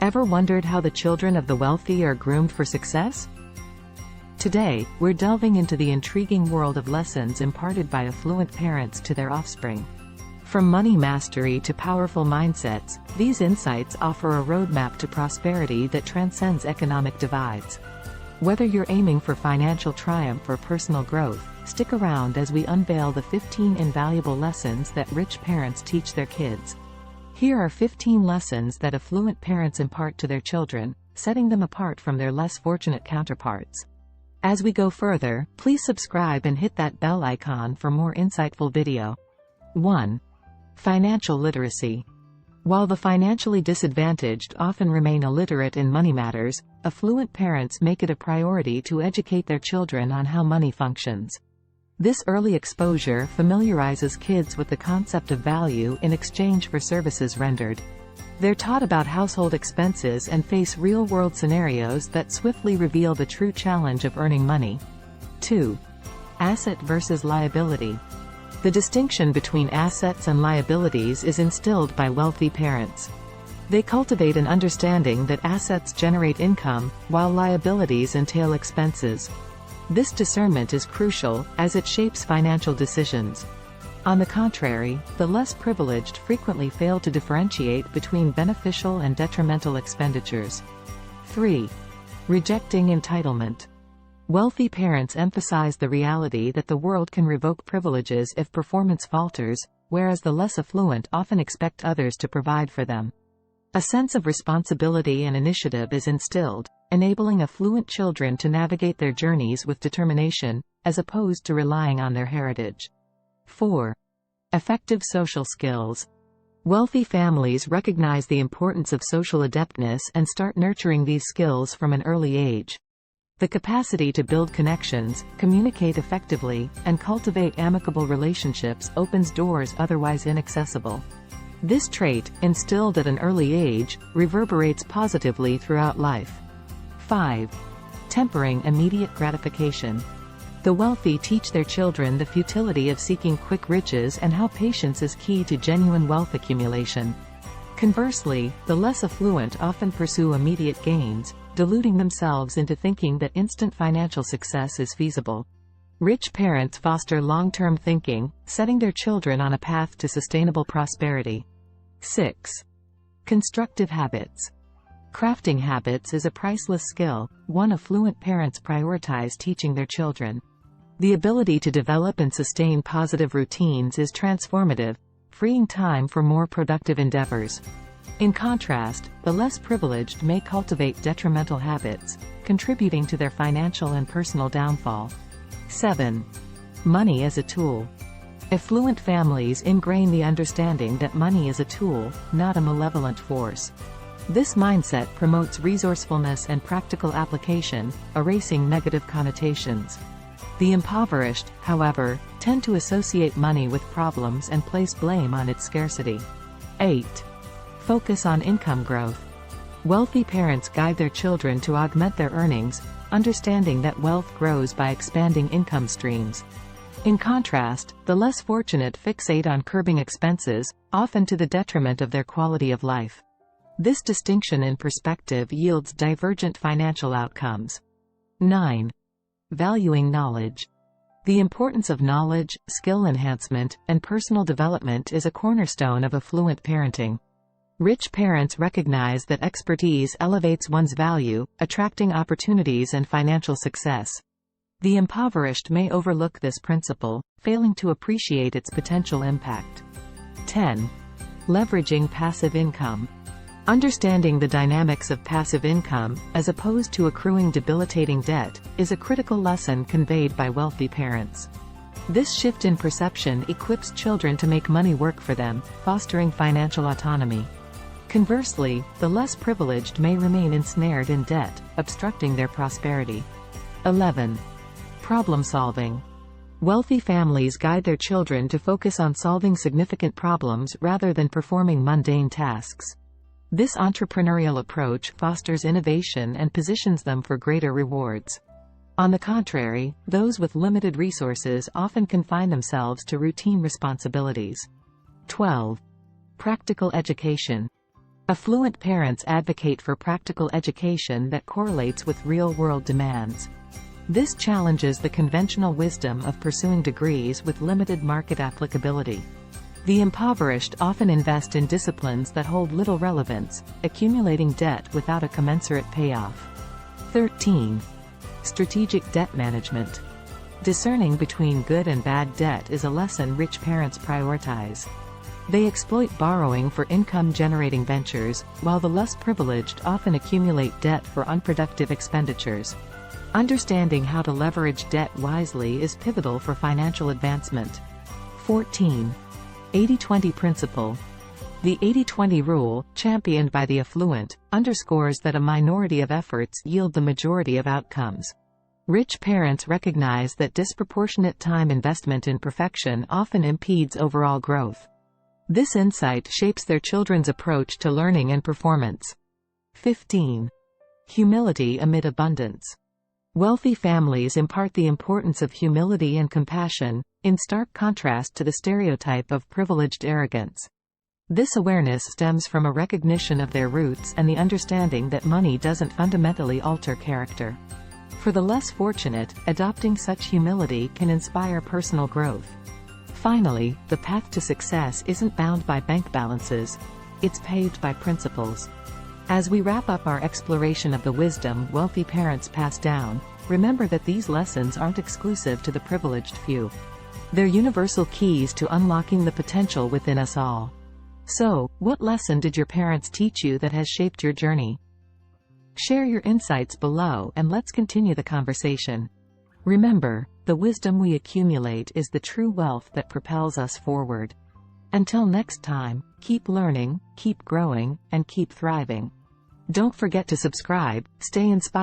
Ever wondered how the children of the wealthy are groomed for success? Today, we're delving into the intriguing world of lessons imparted by affluent parents to their offspring. From money mastery to powerful mindsets, these insights offer a roadmap to prosperity that transcends economic divides. Whether you're aiming for financial triumph or personal growth, stick around as we unveil the 15 invaluable lessons that rich parents teach their kids. Here are 15 lessons that affluent parents impart to their children, setting them apart from their less fortunate counterparts. As we go further, please subscribe and hit that bell icon for more insightful video. 1. Financial literacy. While the financially disadvantaged often remain illiterate in money matters, affluent parents make it a priority to educate their children on how money functions. This early exposure familiarizes kids with the concept of value in exchange for services rendered. They're taught about household expenses and face real-world scenarios that swiftly reveal the true challenge of earning money. 2. Asset versus liability. The distinction between assets and liabilities is instilled by wealthy parents. They cultivate an understanding that assets generate income, while liabilities entail expenses. This discernment is crucial, as it shapes financial decisions. On the contrary, the less privileged frequently fail to differentiate between beneficial and detrimental expenditures. 3. Rejecting entitlement. Wealthy parents emphasize the reality that the world can revoke privileges if performance falters, whereas the less affluent often expect others to provide for them. A sense of responsibility and initiative is instilled, enabling affluent children to navigate their journeys with determination, as opposed to relying on their heritage. 4. Effective social skills. Wealthy families recognize the importance of social adeptness and start nurturing these skills from an early age. The capacity to build connections, communicate effectively, and cultivate amicable relationships opens doors otherwise inaccessible. This trait, instilled at an early age, reverberates positively throughout life. 5. Tempering immediate gratification. The wealthy teach their children the futility of seeking quick riches and how patience is key to genuine wealth accumulation. Conversely, the less affluent often pursue immediate gains, deluding themselves into thinking that instant financial success is feasible. Rich parents foster long-term thinking, setting their children on a path to sustainable prosperity. 6. Constructive habits. Crafting habits is a priceless skill, one affluent parents prioritize teaching their children. The ability to develop and sustain positive routines is transformative, freeing time for more productive endeavors. In contrast, the less privileged may cultivate detrimental habits, contributing to their financial and personal downfall. 7. Money as a tool. Affluent families ingrain the understanding that money is a tool, not a malevolent force. This mindset promotes resourcefulness and practical application, erasing negative connotations. The impoverished, however, tend to associate money with problems and place blame on its scarcity. 8. Focus on income growth. Wealthy parents guide their children to augment their earnings, understanding that wealth grows by expanding income streams. In contrast, the less fortunate fixate on curbing expenses, often to the detriment of their quality of life. This distinction in perspective yields divergent financial outcomes. 9. Valuing knowledge. The importance of knowledge, skill enhancement, and personal development is a cornerstone of affluent parenting. Rich parents recognize that expertise elevates one's value, attracting opportunities and financial success. The impoverished may overlook this principle, failing to appreciate its potential impact. 10. Leveraging passive income. Understanding the dynamics of passive income, as opposed to accruing debilitating debt, is a critical lesson conveyed by wealthy parents. This shift in perception equips children to make money work for them, fostering financial autonomy. Conversely, the less privileged may remain ensnared in debt, obstructing their prosperity. 11. Problem solving. Wealthy families guide their children to focus on solving significant problems rather than performing mundane tasks. This entrepreneurial approach fosters innovation and positions them for greater rewards. On the contrary, those with limited resources often confine themselves to routine responsibilities. 12. Practical education. Affluent parents advocate for practical education that correlates with real-world demands. This challenges the conventional wisdom of pursuing degrees with limited market applicability. The impoverished often invest in disciplines that hold little relevance, accumulating debt without a commensurate payoff. 13. Strategic debt management. Discerning between good and bad debt is a lesson rich parents prioritize. They exploit borrowing for income-generating ventures, while the less privileged often accumulate debt for unproductive expenditures. Understanding how to leverage debt wisely is pivotal for financial advancement. 14. 80-20 principle. The 80-20 rule, championed by the affluent, underscores that a minority of efforts yield the majority of outcomes. Rich parents recognize that disproportionate time investment in perfection often impedes overall growth. This insight shapes their children's approach to learning and performance. 15. Humility amid abundance. Wealthy families impart the importance of humility and compassion, in stark contrast to the stereotype of privileged arrogance. This awareness stems from a recognition of their roots and the understanding that money doesn't fundamentally alter character. For the less fortunate, adopting such humility can inspire personal growth. Finally, the path to success isn't bound by bank balances. It's paved by principles. As we wrap up our exploration of the wisdom wealthy parents pass down, remember that these lessons aren't exclusive to the privileged few. They're universal keys to unlocking the potential within us all. So, what lesson did your parents teach you that has shaped your journey? Share your insights below and let's continue the conversation. Remember, the wisdom we accumulate is the true wealth that propels us forward. Until next time, keep learning, keep growing, and keep thriving. Don't forget to subscribe, stay inspired.